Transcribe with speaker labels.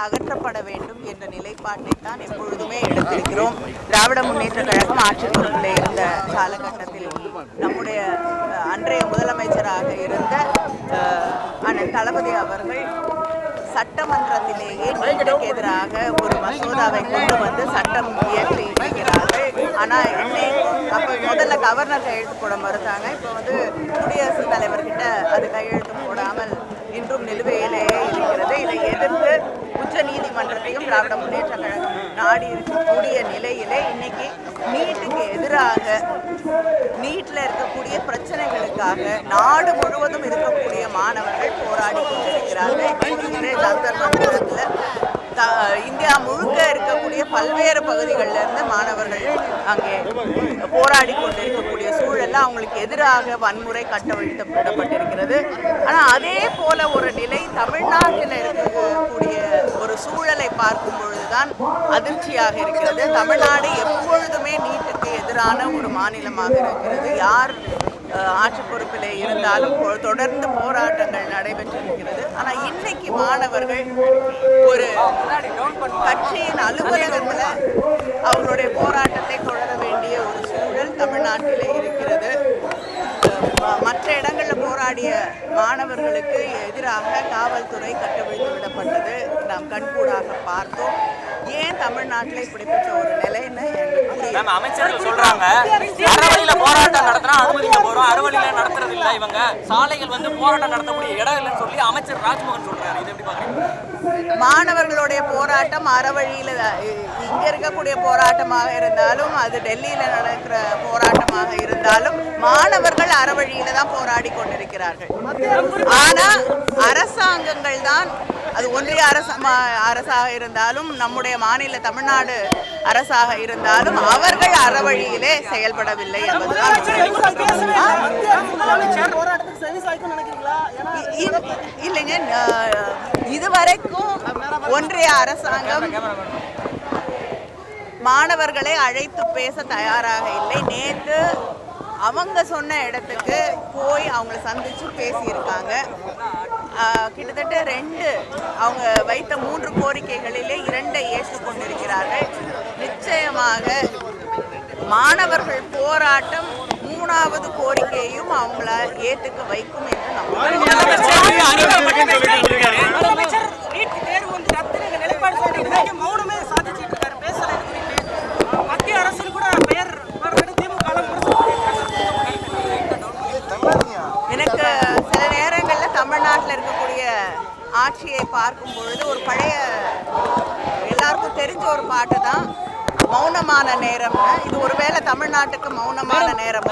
Speaker 1: அகற்றப்பட வேண்டும் என்ற நிலைப்பாட்டை தான் எப்பொழுதுமே எடுத்திருக்கிறோம். திராவிட முன்னேற்ற கழகம் ஆட்சி பொறுப்பில் இருந்த காலகட்டத்தில் நம்முடைய அன்றைய முதலமைச்சராக இருந்த அண்ணன் தளபதி அவர்கள் சட்டமன்றத்திலேயே நீட்டுக்கு எதிராக ஒரு மசோதாவை கொண்டு வந்து சட்டம் இயற்றி இருக்கிறார்கள். ஆனால் இன்னைக்கும் அப்போ முதல்ல கவர்னர் கையெழுத்து போட மறுத்தாங்க. இப்போ குடியரசுத் தலைவர்கிட்ட அது கையெழுத்து போடாமல் இன்றும் நிலுவையிலேயே இருக்கிறது. இதை எதிர்த்து உச்ச நீதிமன்றத்தையும் திராவிட முன்னேற்ற கழகம் நாடி இருக்கக்கூடிய நிலையிலே இன்னைக்கு நீட்டுக்கு எதிராக நீட்டில் இருக்கக்கூடிய பிரச்சனைகளுக்காக நாடு முழுவதும் இருக்கக்கூடிய மாணவர்கள் போராடி கொண்டிருக்கிறார்கள். ஜந்தர் மந்திரத்தில் இந்தியா முழுக்க இருக்கக்கூடிய பல்வேறு பகுதிகளில் இருந்து மாணவர்கள் அங்கே போராடி கொண்டிருக்கக்கூடிய சூழலில் அவங்களுக்கு எதிராக வன்முறை கட்டவிழ்க்கப்பட்டிருக்கிறது. ஆனால் அதே போல ஒரு நிலை தமிழ்நாட்டில் இருக்கக்கூடிய ஒரு சூழலை பார்க்கும் பொழுதுதான் அதிர்ச்சியாக இருக்கிறது. தமிழ்நாடு எப்பொழுதுமே நீட்டுக்கு எதிரான ஒரு மாநிலமாக இருக்கிறது. யார் ஆட்சி பொறுப்பில் இருந்தாலும் தொடர்ந்து போராட்டங்கள் நடைபெற்றிருக்கிறது. ஆனால் இன்னைக்கு மாணவர்கள் ஒரு கட்சியின் அலுவலகத்தில் அவங்களுடைய போராட்டத்தை தொடர வேண்டிய ஒரு சூழல் தமிழ்நாட்டிலே இருக்கிறது. மற்ற இடங்களில் போராடிய மாணவர்களுக்கு எதிராக காவல்துறை கட்டவிழ்த்து விடப்பட்டது நாம் கண்கூடாக பார்த்தோம். ஏன் தமிழ்நாட்டில் இப்படிப்பட்ட ஒரு நிலைன்னு
Speaker 2: அமைச்சர்கள் சொல்றாங்க, அறவழியில போராட்டம் நடத்தினா அனுமதிக்க போறோம், அறவழியில நடத்துறது இல்லை, இவங்க சாலைகள் போராட்டம் நடத்தக்கூடிய இடம் இல்லைன்னு சொல்லி அமைச்சர் ராஜ்மோகன் சொல்றாரு. இது எப்படி பாக்குறீங்க?
Speaker 1: மாணவர்களுடைய போராட்டம் அறவழியில இங்க இருக்கக்கூடிய போராட்டமாக இருந்தாலும் அது டெல்லியில நடக்கிற போராட்டமாக இருந்தாலும் மாணவர்கள் அறவழியில தான் போராடி கொண்டிருக்கிறார்கள். ஆனா அரசாங்கங்கள் தான், அது ஒன்றிய அரசாக இருந்தாலும் நம்முடைய மாநில தமிழ்நாடு அரசாக இருந்தாலும் அவர்கள் அறவழியிலே செயல்படவில்லை என்பதுதான். இல்லைங்க, இதுவரைக்கும் ஒன்றிய அரசாங்கம் மாணவர்களை அழைத்து பேச தயாராக இல்லை. நேற்று அவங்க சொன்ன இடத்துக்கு போய் அவங்கள சந்திச்சு பேசியிருக்காங்க. கிட்டத்தட்ட 2 அவங்க வைத்த 3 கோரிக்கைகளிலே 2 ஏற்றுக்கொண்டிருக்கிறார்கள். நிச்சயமாக மாணவர்கள் போராட்டம் 3வது கோரிக்கையும் அவங்கள ஏற்றுக்க வைக்கும் என்று எனக்கு சில நேரங்களில் தமிழ்நாட்டில் இருக்கக்கூடிய ஆட்சியை பார்க்கும் பொழுது ஒரு பழைய எல்லாருக்கும் தெரிஞ்ச ஒரு பாட்டு தான் மௌனமான நேரம். இது ஒருவேளை தமிழ்நாட்டுக்கு மௌனமான நேரம்.